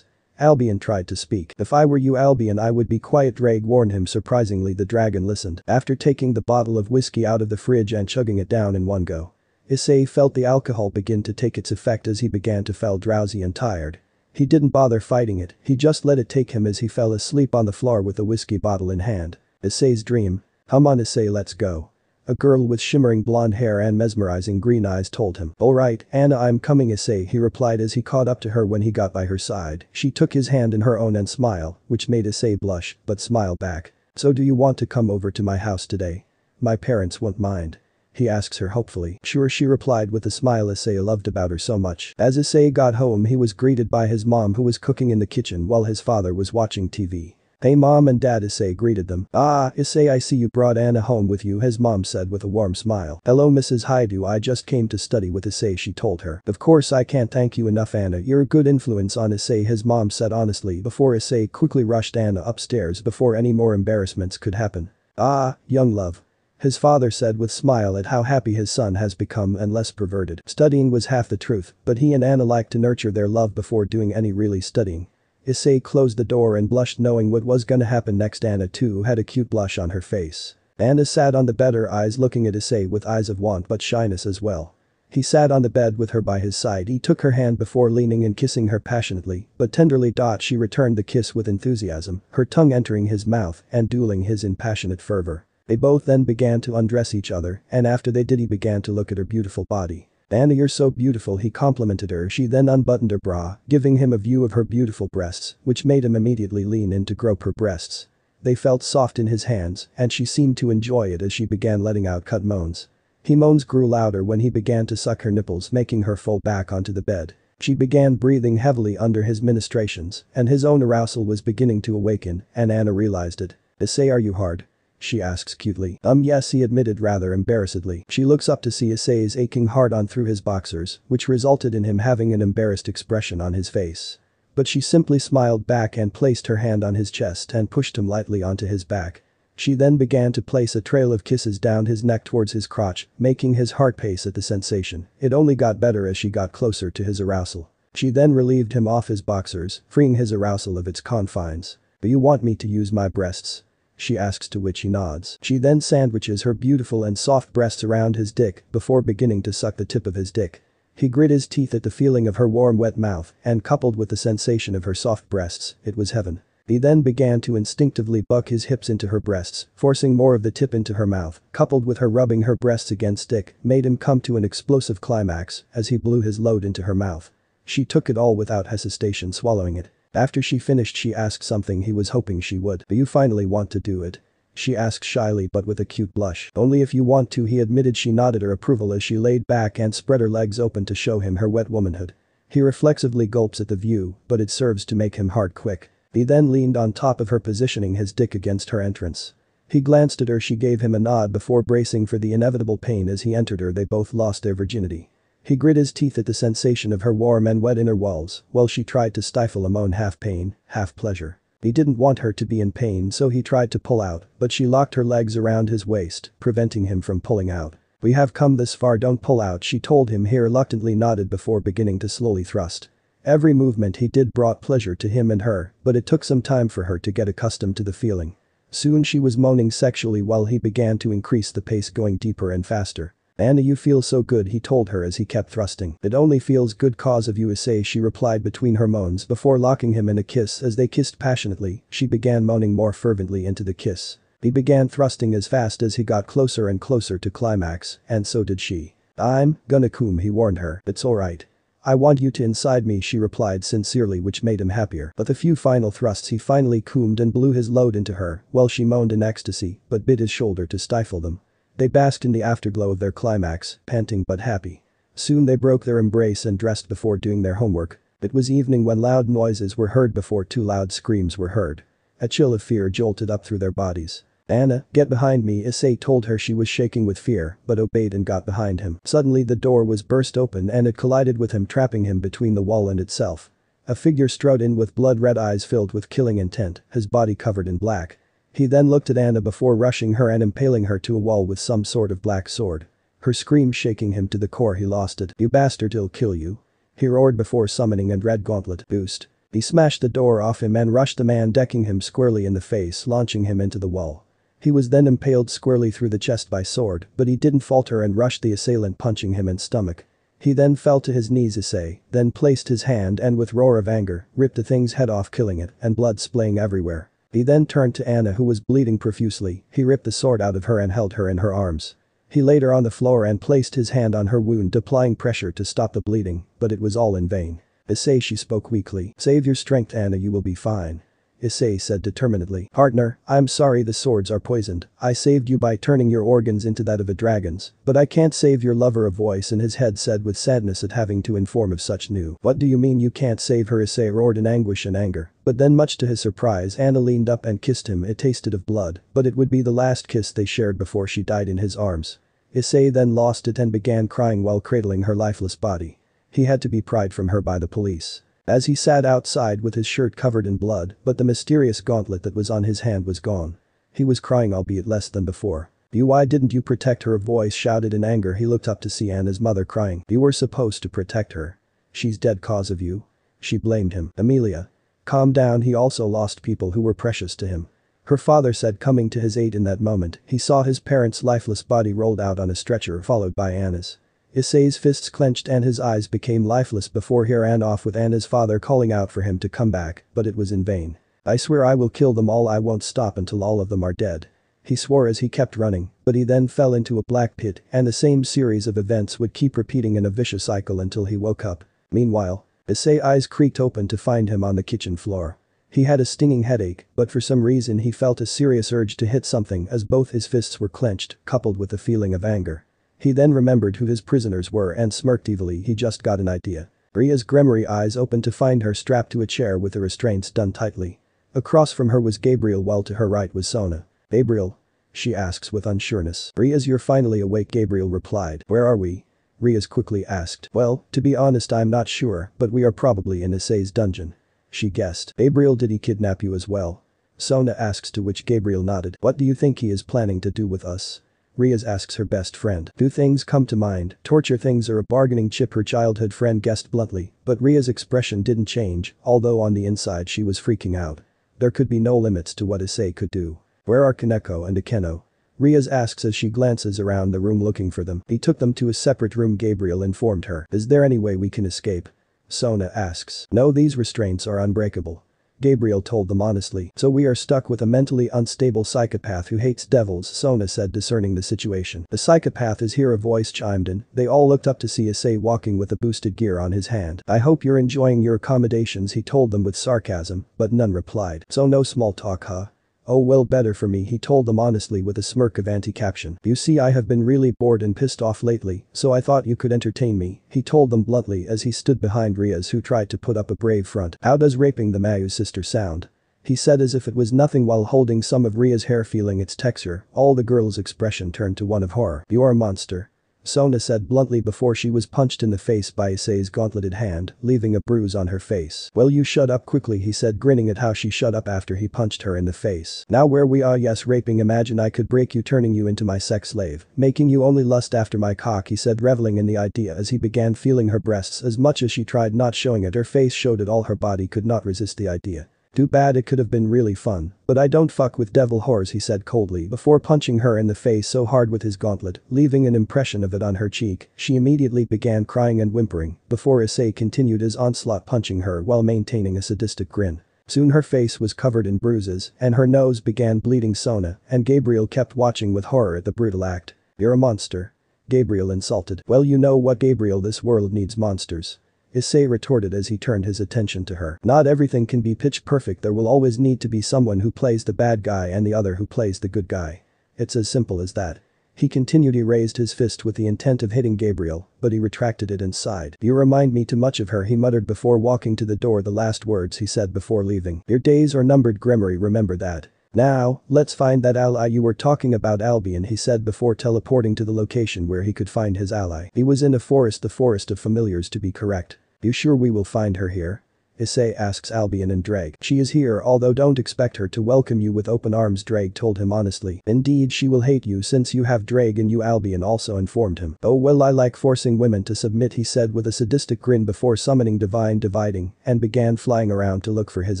Albion tried to speak. If I were you, Albion, I would be quiet, Drag warned him. Surprisingly, the dragon listened. After taking the bottle of whiskey out of the fridge and chugging it down in one go, Issei felt the alcohol begin to take its effect as he began to feel drowsy and tired. He didn't bother fighting it, he just let it take him as he fell asleep on the floor with the whiskey bottle in hand. Issei's dream. Come on, Issei, let's go. A girl with shimmering blonde hair and mesmerizing green eyes told him. Alright, Anna, I'm coming, Issei, he replied as he caught up to her when he got by her side. She took his hand in her own and smiled, which made Issei blush, but smile back. So do you want to come over to my house today? My parents won't mind. He asks her hopefully. Sure, she replied with a smile Issei loved about her so much. As Issei got home, he was greeted by his mom, who was cooking in the kitchen while his father was watching TV. Hey mom and dad, Issei greeted them. Ah, Issei, I see you brought Anna home with you, his mom said with a warm smile. Hello Mrs. Haidu, I just came to study with Issei, she told her. Of course I can't thank you enough, Anna, you're a good influence on Issei, his mom said honestly before Issei quickly rushed Anna upstairs before any more embarrassments could happen. Ah, young love. His father said with smile at how happy his son has become and less perverted. Studying was half the truth, but he and Anna liked to nurture their love before doing any really studying. Issei closed the door and blushed knowing what was gonna happen next. Anna too had a cute blush on her face. Anna sat on the bed, her eyes looking at Issei with eyes of want but shyness as well. He sat on the bed with her by his side. He took her hand before leaning and kissing her passionately but tenderly. She returned the kiss with enthusiasm, her tongue entering his mouth and dueling his in passionate fervor. They both then began to undress each other, and after they did he began to look at her beautiful body. "Anna, you're so beautiful," he complimented her. She then unbuttoned her bra, giving him a view of her beautiful breasts, which made him immediately lean in to grope her breasts. They felt soft in his hands, and she seemed to enjoy it as she began letting out cut moans. His moans grew louder when he began to suck her nipples, making her fall back onto the bed. She began breathing heavily under his ministrations, and his own arousal was beginning to awaken, and Anna realized it. "Issei, are you hard?" she asks cutely. Yes," he admitted rather embarrassedly. She looks up to see Issei's aching hard-on through his boxers, which resulted in him having an embarrassed expression on his face. But she simply smiled back and placed her hand on his chest and pushed him lightly onto his back. She then began to place a trail of kisses down his neck towards his crotch, making his heart pace at the sensation. It only got better as she got closer to his arousal. She then relieved him off his boxers, freeing his arousal of its confines. "Do you want me to use my breasts?" she asks, to which he nods. She then sandwiches her beautiful and soft breasts around his dick before beginning to suck the tip of his dick. He grit his teeth at the feeling of her warm wet mouth and coupled with the sensation of her soft breasts, it was heaven. He then began to instinctively buck his hips into her breasts, forcing more of the tip into her mouth, coupled with her rubbing her breasts against dick, made him come to an explosive climax as he blew his load into her mouth. She took it all without hesitation, swallowing it. After she finished, she asked something he was hoping she would. "Do you finally want to do it?" she asked shyly but with a cute blush. "Only if you want to," he admitted. She nodded her approval as she laid back and spread her legs open to show him her wet womanhood. He reflexively gulps at the view, but it serves to make him hard quick. He then leaned on top of her, positioning his dick against her entrance. He glanced at her. She gave him a nod before bracing for the inevitable pain as he entered her. They both lost their virginity. He grit his teeth at the sensation of her warm and wet inner walls while she tried to stifle a moan, half pain, half pleasure. He didn't want her to be in pain, so he tried to pull out, but she locked her legs around his waist, preventing him from pulling out. "We have come this far, don't pull out," she told him. He reluctantly nodded before beginning to slowly thrust. Every movement he did brought pleasure to him and her, but it took some time for her to get accustomed to the feeling. Soon she was moaning sexually while he began to increase the pace, going deeper and faster. "Anna, you feel so good," he told her as he kept thrusting. "It only feels good cause of you, Issei," she replied between her moans before locking him in a kiss. As they kissed passionately, she began moaning more fervently into the kiss. He began thrusting as fast as he got closer and closer to climax, and so did she. "I'm gonna come," he warned her. "It's alright. I want you to inside me," she replied sincerely, which made him happier. With a few final thrusts he finally coomed and blew his load into her while she moaned in ecstasy but bit his shoulder to stifle them. They basked in the afterglow of their climax, panting but happy. Soon they broke their embrace and dressed before doing their homework. It was evening when loud noises were heard before two loud screams were heard. A chill of fear jolted up through their bodies. "Anna, get behind me," Issei told her. She was shaking with fear but obeyed and got behind him. Suddenly the door was burst open and it collided with him, trapping him between the wall and itself. A figure strode in with blood-red eyes filled with killing intent, his body covered in black. He then looked at Anna before rushing her and impaling her to a wall with some sort of black sword. Her scream shaking him to the core. He lost it. "You bastard, he'll kill you," he roared before summoning a red gauntlet boost. He smashed the door off him and rushed the man, decking him squarely in the face, launching him into the wall. He was then impaled squarely through the chest by sword, but he didn't falter and rushed the assailant, punching him in stomach. He then fell to his knees. Issei then placed his hand and with roar of anger ripped the thing's head off, killing it and blood splaying everywhere. He then turned to Anna, who was bleeding profusely. He ripped the sword out of her and held her in her arms. He laid her on the floor and placed his hand on her wound, applying pressure to stop the bleeding, but it was all in vain. "Issei," she spoke weakly. "Save your strength, Anna, you will be fine," Issei said determinedly. "Partner, I'm sorry the swords are poisoned. I saved you by turning your organs into that of a dragon's, but I can't save your lover," a voice in his head said with sadness at having to inform of such news. "What do you mean you can't save her?" Issei roared in anguish and anger. But then, much to his surprise, Anna leaned up and kissed him. It tasted of blood, but it would be the last kiss they shared before she died in his arms. Issei then lost it and began crying while cradling her lifeless body. He had to be pried from her by the police. As he sat outside with his shirt covered in blood, but the mysterious gauntlet that was on his hand was gone. He was crying, albeit less than before. "Why didn't you protect her?" a voice shouted in anger. He looked up to see Anna's mother crying. "You were supposed to protect her. She's dead cause of you." She blamed him. "Amelia," Calm down, he also lost people who were precious to him. Her father said, coming to his aid in that moment. He saw his parents' lifeless body rolled out on a stretcher followed by Anna's. Issei's fists clenched and his eyes became lifeless before he ran off with Anna's father calling out for him to come back, but it was in vain. I swear I will kill them all, I won't stop until all of them are dead. He swore as he kept running, but he then fell into a black pit and the same series of events would keep repeating in a vicious cycle until he woke up. Meanwhile, Issei's eyes creaked open to find him on the kitchen floor. He had a stinging headache, but for some reason he felt a serious urge to hit something as both his fists were clenched, coupled with a feeling of anger. He then remembered who his prisoners were and smirked evilly. He just got an idea. Ria's Gremory eyes opened to find her strapped to a chair with the restraints done tightly. Across from her was Gabriel while to her right was Sona. Gabriel? She asks with unsureness. Rias, you're finally awake, Gabriel replied. Where are we? Rias quickly asked. Well, to be honest I'm not sure, but we are probably in Issei's dungeon. She guessed. Gabriel, did he kidnap you as well? Sona asks, to which Gabriel nodded. What do you think he is planning to do with us? Rias asks her best friend. Two things come to mind, torture things or a bargaining chip, her childhood friend guessed bluntly, but Ria's expression didn't change, although on the inside she was freaking out. There could be no limits to what Issei could do. Where are Kaneko and Akeno? Rias asks as she glances around the room looking for them. He took them to a separate room, Gabriel informed her. Is there any way we can escape? Sona asks. No, these restraints are unbreakable. Gabriel told them honestly. So we are stuck with a mentally unstable psychopath who hates devils, Sona said, discerning the situation. The psychopath is here, a voice chimed in. They all looked up to see Issei walking with a boosted gear on his hand. I hope you're enjoying your accommodations, he told them with sarcasm, but none replied. So no small talk, huh? Oh well, better for me, he told them honestly with a smirk of anti-caption. You see, I have been really bored and pissed off lately, so I thought you could entertain me, he told them bluntly as he stood behind Rias, who tried to put up a brave front. How does raping the Mayu's sister sound? He said as if it was nothing while holding some of Ria's hair, feeling its texture. All the girl's expression turned to one of horror. You're a monster. Sona said bluntly before she was punched in the face by Issei's gauntleted hand, leaving a bruise on her face. Well, you shut up quickly, he said, grinning at how she shut up after he punched her in the face. Now where we are, yes, raping, imagine I could break you, turning you into my sex slave, making you only lust after my cock, he said, reveling in the idea as he began feeling her breasts. As much as she tried not showing it, her face showed it all, her body could not resist the idea. Too bad, it could have been really fun, but I don't fuck with devil whores, he said coldly before punching her in the face so hard with his gauntlet, leaving an impression of it on her cheek. She immediately began crying and whimpering before Issei continued his onslaught, punching her while maintaining a sadistic grin. Soon her face was covered in bruises and her nose began bleeding. Sona and Gabriel kept watching with horror at the brutal act. You're a monster. Gabriel insulted. Well, you know what, Gabriel, this world needs monsters. Issei retorted as he turned his attention to her. Not everything can be pitch perfect, there will always need to be someone who plays the bad guy and the other who plays the good guy. It's as simple as that. He continued. He raised his fist with the intent of hitting Gabriel, but he retracted it and sighed. You remind me too much of her, he muttered before walking to the door, the last words he said before leaving. Your days are numbered, Gremory, remember that. Now, let's find that ally you were talking about, Albion, he said before teleporting to the location where he could find his ally. He was in a forest, the forest of familiars to be correct. You sure we will find her here? Issei asks Albion and Drake. She is here, although don't expect her to welcome you with open arms, Drake told him honestly. Indeed, she will hate you since you have Drake and you, Albion also informed him. Oh well, I like forcing women to submit, he said with a sadistic grin before summoning Divine Dividing and began flying around to look for his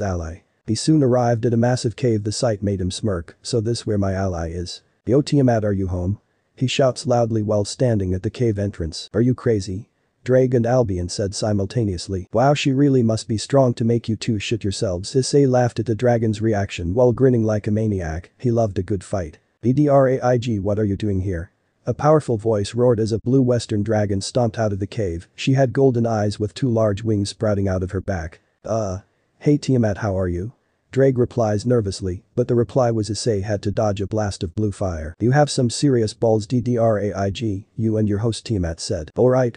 ally. He soon arrived at a massive cave. The sight made him smirk. So this where my ally is? Yo, Tiamat, are you home? He shouts loudly while standing at the cave entrance. Are you crazy? Drake and Albion said simultaneously. Wow, she really must be strong to make you two shit yourselves. Issei laughed at the dragon's reaction while grinning like a maniac. He loved a good fight. BDRAIG, what are you doing here? A powerful voice roared as a blue western dragon stomped out of the cave. She had golden eyes with two large wings sprouting out of her back. Hey Tiamat, how are you? Drake replies nervously, but the reply was Issei had to dodge a blast of blue fire. You have some serious balls, DDRAIG, you and your host, Tiamat said. Alright,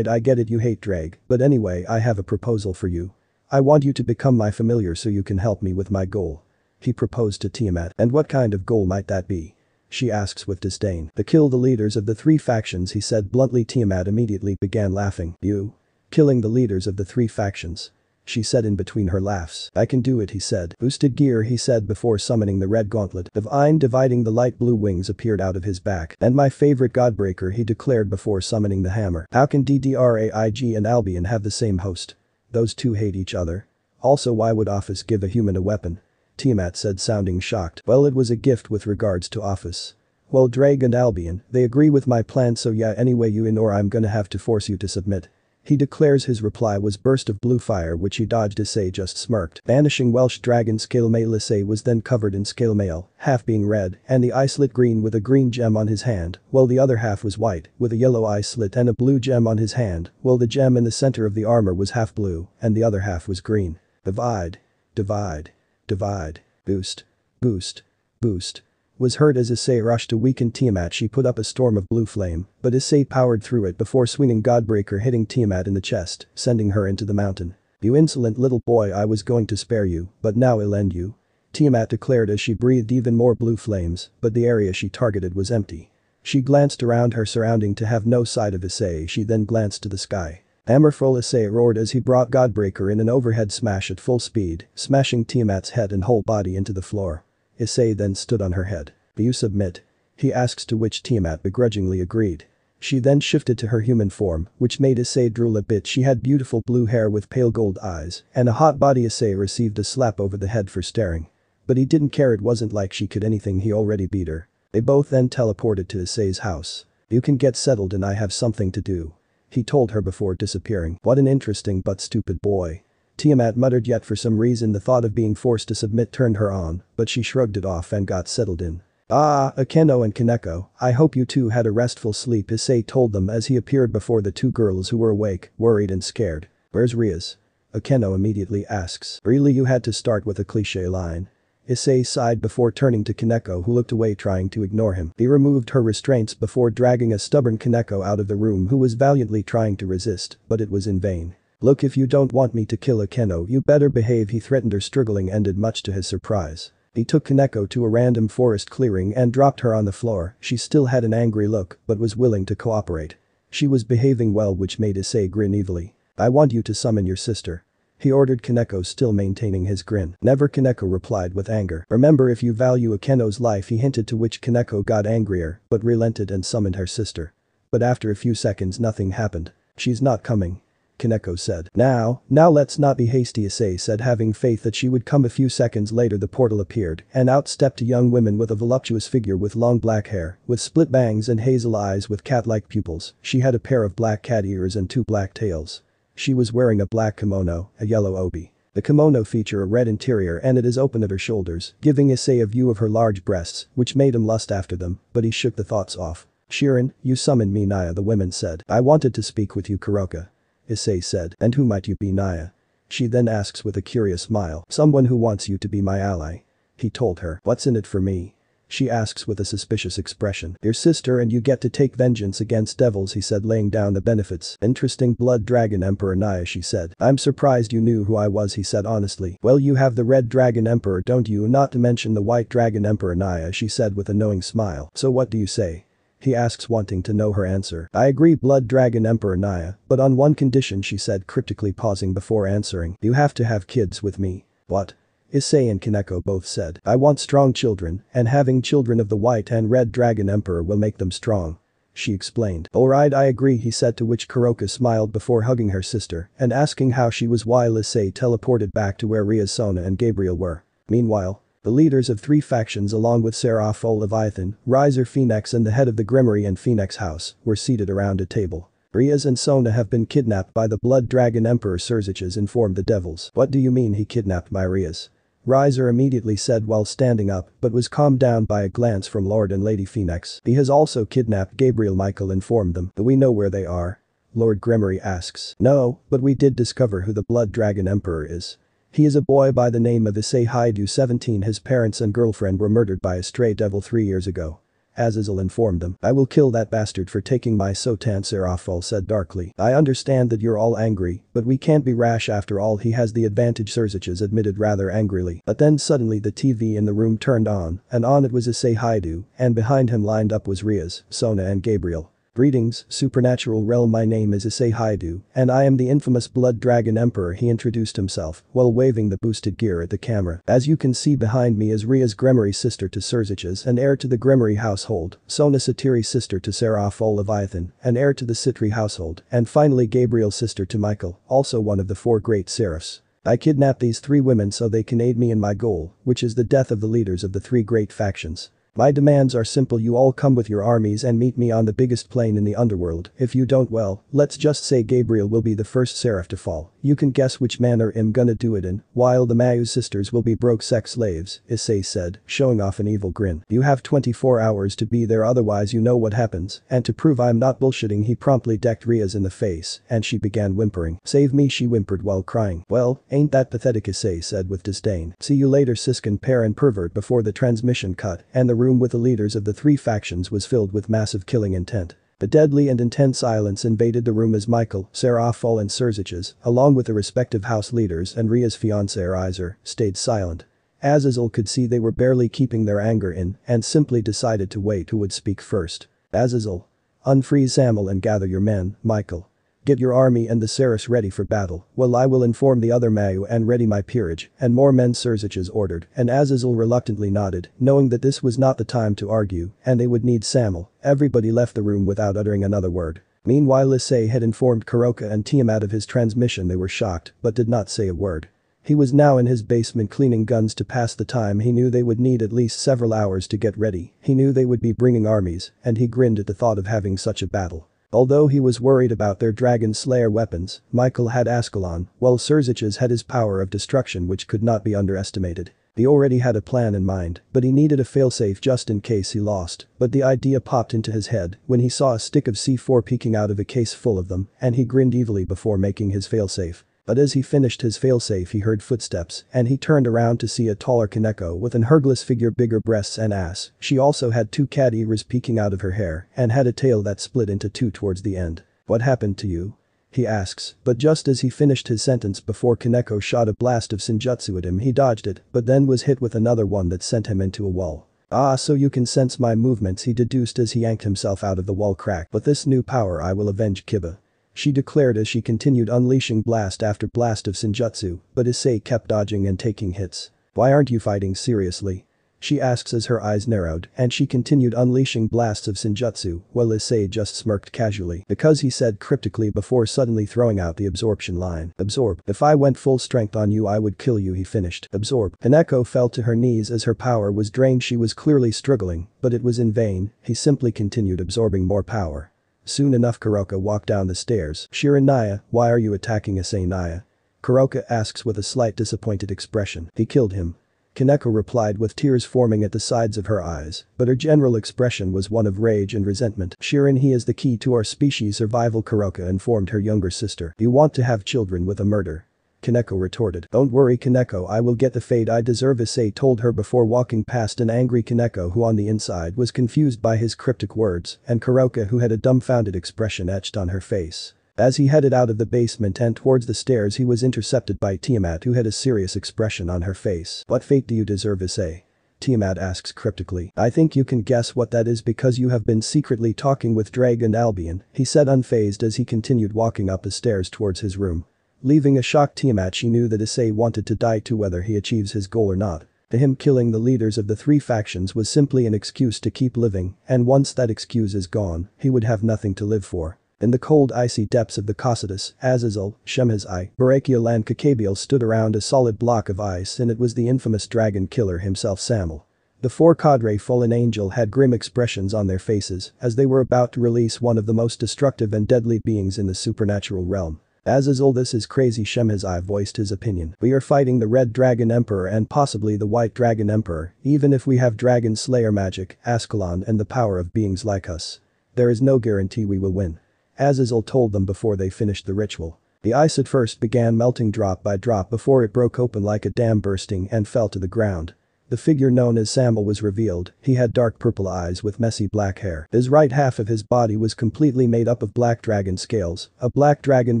I get it, you hate Drake, but anyway, I have a proposal for you. I want you to become my familiar so you can help me with my goal. He proposed to Tiamat. And what kind of goal might that be? She asks with disdain. To kill the leaders of the three factions, he said bluntly. Tiamat immediately began laughing. You? Killing the leaders of the three factions? She said in between her laughs. I can do it, he said. Boosted gear, he said before summoning the red gauntlet. Divine Dividing, the light blue wings appeared out of his back. And my favorite Godbreaker, he declared before summoning the hammer. How can DDRAIG and Albion have the same host? Those two hate each other. Also, why would Office give a human a weapon? Tiamat said, sounding shocked. Well, it was a gift with regards to Office. Well, Drake and Albion, they agree with my plan, so yeah, anyway you in or I'm gonna have to force you to submit. He declares. His reply was burst of blue fire which he dodged. Issei just smirked. Vanishing Welsh dragon scale mail. Issei was then covered in scale mail, half being red and the eye slit green with a green gem on his hand, while the other half was white with a yellow eye slit and a blue gem on his hand, while the gem in the center of the armor was half blue and the other half was green. Divide. Divide. Divide. Boost. Boost. Boost. Was heard as Issei rushed to weaken Tiamat. She put up a storm of blue flame, but Issei powered through it before swinging Godbreaker, hitting Tiamat in the chest, sending her into the mountain. You insolent little boy, I was going to spare you, but now I'll end you. Tiamat declared as she breathed even more blue flames, but the area she targeted was empty. She glanced around her surrounding to have no sight of Issei. She then glanced to the sky. Hammerful. Issei roared as he brought Godbreaker in an overhead smash at full speed, smashing Tiamat's head and whole body into the floor. Issei then stood on her head. Do you submit? He asks, to which Tiamat begrudgingly agreed. She then shifted to her human form, which made Issei drool a bit. She had beautiful blue hair with pale gold eyes and a hot body. Issei received a slap over the head for staring. But he didn't care, it wasn't like she could anything, he already beat her. They both then teleported to Issei's house. You can get settled and I have something to do. He told her before disappearing. What an interesting but stupid boy. Tiamat muttered, yet for some reason the thought of being forced to submit turned her on, but she shrugged it off and got settled in. Ah, Akeno and Kaneko, I hope you two had a restful sleep, Issei told them as he appeared before the two girls who were awake, worried and scared. Where's Rias? Akeno immediately asks. Really, you had to start with a cliché line. Issei sighed before turning to Kaneko, who looked away trying to ignore him. He removed her restraints before dragging a stubborn Kaneko out of the room, who was valiantly trying to resist, but it was in vain. Look, if you don't want me to kill Akeno, you better behave, he threatened her. Struggling ended much to his surprise. He took Kaneko to a random forest clearing and dropped her on the floor. She still had an angry look but was willing to cooperate. She was behaving well, which made Issei grin evilly. I want you to summon your sister. He ordered Kaneko, still maintaining his grin. Never, Kaneko replied with anger. Remember, if you value Akeno's life, he hinted, to which Kaneko got angrier but relented and summoned her sister. But after a few seconds nothing happened. She's not coming, Kaneko said. Now let's not be hasty, Issei said, having faith that she would come. A few seconds later the portal appeared and out stepped a young woman with a voluptuous figure with long black hair, with split bangs and hazel eyes with cat-like pupils. She had a pair of black cat ears and two black tails. She was wearing a black kimono, a yellow obi. The kimono featured a red interior and it is open at her shoulders, giving Issei a view of her large breasts, which made him lust after them, but he shook the thoughts off. Shirin, you summoned me, Naya, the woman said. I wanted to speak with you, Kuroka, Issei said. And who might you be, Naya? She then asks with a curious smile. Someone who wants you to be my ally. He told her. What's in it for me? She asks with a suspicious expression. Your sister, and you get to take vengeance against devils, he said, laying down the benefits. Interesting, Blood Dragon Emperor Naya, she said. I'm surprised you knew who I was, he said honestly. Well, you have the Red Dragon Emperor, don't you, not to mention the White Dragon Emperor, Naya, she said with a knowing smile. So what do you say? He asks, wanting to know her answer. I agree, Blood Dragon Emperor Naya, but on one condition, she said, cryptically pausing before answering. You have to have kids with me. What? Issei and Kaneko both said. I want strong children, and having children of the White and Red Dragon Emperor will make them strong. She explained. Alright, I agree, he said, to which Kuroka smiled before hugging her sister and asking how she was, while Issei teleported back to where Ria, Sona and Gabriel were. Meanwhile, the leaders of three factions along with Seraphol Leviathan, Riser Phoenix and the head of the Grimmery and Phoenix House were seated around a table. Rias and Sona have been kidnapped by the Blood Dragon Emperor, Surziches informed the devils. What do you mean he kidnapped my Rias? Riser immediately said while standing up, but was calmed down by a glance from Lord and Lady Phoenix. He has also kidnapped Gabriel, Michael informed them. Do we know where they are? Lord Grimmery asks. No, but we did discover who the Blood Dragon Emperor is. He is a boy by the name of Issei Haidu, 17. His parents and girlfriend were murdered by a stray devil 3 years ago. Azazel informed them. I will kill that bastard for taking my Sotan, Seraphol said darkly. I understand that you're all angry, but we can't be rash after all, he has the advantage, Surziches admitted rather angrily. But then suddenly the TV in the room turned on, and on it was Issei Haidu, and behind him lined up was Rias, Sona and Gabriel. Greetings, supernatural realm, my name is Issei Haidu, and I am the infamous Blood Dragon Emperor, he introduced himself, while waving the boosted gear at the camera. As you can see behind me is Ria's Grimmery, sister to Surziches and heir to the Grimmery household, Sona Satiri, sister to Seraphol Leviathan, and heir to the Sitri household, and finally Gabriel, sister to Michael, also one of the 4 great seraphs. I kidnapped these 3 women so they can aid me in my goal, which is the death of the leaders of the 3 great factions. My demands are simple, you all come with your armies and meet me on the biggest plane in the underworld. If you don't, well, let's just say Gabriel will be the first seraph to fall. You can guess which manner I'm gonna do it in, while the Mayu sisters will be broke sex slaves, Issei said, showing off an evil grin. You have 24 hours to be there, otherwise you know what happens, and to prove I'm not bullshitting he promptly decked Riaz in the face, and she began whimpering. Save me, she whimpered while crying. Well, ain't that pathetic, Issei said with disdain. See you later, Siskin pair and pervert. Before the transmission cut, and the room with the leaders of the 3 factions was filled with massive killing intent. A deadly and intense silence invaded the room as Michael, Serafal and Surziches, along with the respective house leaders and Ria's fiancé Iser, stayed silent. Azazel could see they were barely keeping their anger in and simply decided to wait who would speak first. Azazel. Unfreeze Samuel and gather your men, Michael. Get your army and the Saras ready for battle, while I will inform the other Mayu and ready my peerage, and more men, Surziches ordered, and Azazel reluctantly nodded, knowing that this was not the time to argue, and they would need Samuel. Everybody left the room without uttering another word. Meanwhile, Issei had informed Kuroka and Tiamat of his transmission. They were shocked, but did not say a word. He was now in his basement cleaning guns to pass the time. He knew they would need at least several hours to get ready, he knew they would be bringing armies, and he grinned at the thought of having such a battle. Although he was worried about their Dragon Slayer weapons, Michael had Ascalon, while Surziches had his power of destruction, which could not be underestimated. He already had a plan in mind, but he needed a failsafe just in case he lost, but the idea popped into his head when he saw a stick of C4 peeking out of a case full of them, and he grinned evilly before making his failsafe. But as he finished his failsafe he heard footsteps, and he turned around to see a taller Kaneko with an Hergless figure, bigger breasts and ass. She also had 2 cat ears peeking out of her hair and had a tail that split into 2 towards the end. What happened to you? He asks, but just as he finished his sentence before Kaneko shot a blast of Senjutsu at him, he dodged it, but then was hit with another one that sent him into a wall. Ah, so you can sense my movements, he deduced as he yanked himself out of the wall crack. But this new power I will avenge Kiba, she declared as she continued unleashing blast after blast of Senjutsu, but Issei kept dodging and taking hits. Why aren't you fighting seriously? She asks as her eyes narrowed, and she continued unleashing blasts of Senjutsu, while Issei just smirked casually. Because he said cryptically before suddenly throwing out the absorption line. Absorb. If I went full strength on you I would kill you, he finished. Absorb. Kaneko fell to her knees as her power was drained. She was clearly struggling, but it was in vain. He simply continued absorbing more power. Soon enough Kuroka walked down the stairs. Shirin Naya, why are you attacking Issei, Naya? Kuroka asks with a slight disappointed expression. He killed him. Kaneko replied with tears forming at the sides of her eyes, but her general expression was one of rage and resentment. Shirin, he is the key to our species' survival, Kuroka informed her younger sister. You want to have children with a murder? Kaneko retorted. Don't worry Kaneko, I will get the fate I deserve, Issei told her before walking past an angry Kaneko who on the inside was confused by his cryptic words, and Kuroka who had a dumbfounded expression etched on her face. As he headed out of the basement and towards the stairs he was intercepted by Tiamat who had a serious expression on her face. What fate do you deserve, Issei? Tiamat asks cryptically. I think you can guess what that is because you have been secretly talking with Dragon Albion, he said unfazed as he continued walking up the stairs towards his room. Leaving a shocked Tiamat, she knew that Issei wanted to die too, whether he achieves his goal or not. To him killing the leaders of the 3 factions was simply an excuse to keep living, and once that excuse is gone, he would have nothing to live for. In the cold icy depths of the Cocytus, Azazel, Shemhazai, Barakiel and Kakabiel stood around a solid block of ice, and it was the infamous dragon killer himself, Samuel. The 4 cadre fallen angel had grim expressions on their faces as they were about to release one of the most destructive and deadly beings in the supernatural realm. Azazel, this is crazy, Shemhazai voiced his opinion. We are fighting the Red Dragon Emperor and possibly the White Dragon Emperor, even if we have Dragon Slayer magic, Ascalon and the power of beings like us. There is no guarantee we will win. Azazel told them before they finished the ritual. The ice at first began melting drop by drop before it broke open like a dam bursting and fell to the ground. The figure known as Samuel was revealed. He had dark purple eyes with messy black hair. His right half of his body was completely made up of black dragon scales. A black dragon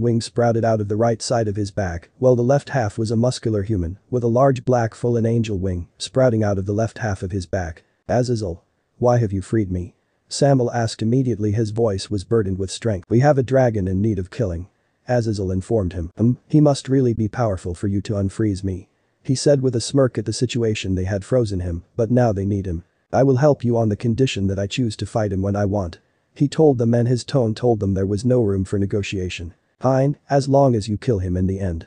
wing sprouted out of the right side of his back, while the left half was a muscular human with a large black fallen angel wing sprouting out of the left half of his back. Azazel, why have you freed me? Samuel asked immediately. His voice was burdened with strength. We have a dragon in need of killing. Azazel informed him. He must really be powerful for you to unfreeze me. He said with a smirk at the situation. They had frozen him, but now they need him. I will help you on the condition that I choose to fight him when I want. He told them, and his tone told them there was no room for negotiation. Fine, as long as you kill him in the end.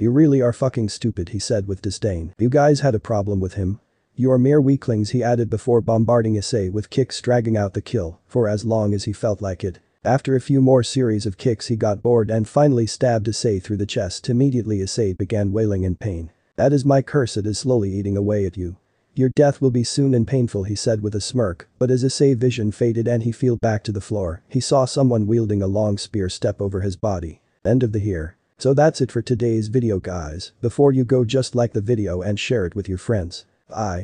You really are fucking stupid, he said with disdain. You guys had a problem with him? You are mere weaklings, he added before bombarding Issei with kicks, dragging out the kill for as long as he felt like it. After a few more series of kicks he got bored and finally stabbed Issei through the chest. Immediately Issei began wailing in pain. That is my curse, it is slowly eating away at you. Your death will be soon and painful, he said with a smirk, but as Issei vision faded and he fell back to the floor, he saw someone wielding a long spear step over his body. End of the here. So that's it for today's video guys. Before you go, just like the video and share it with your friends. Bye.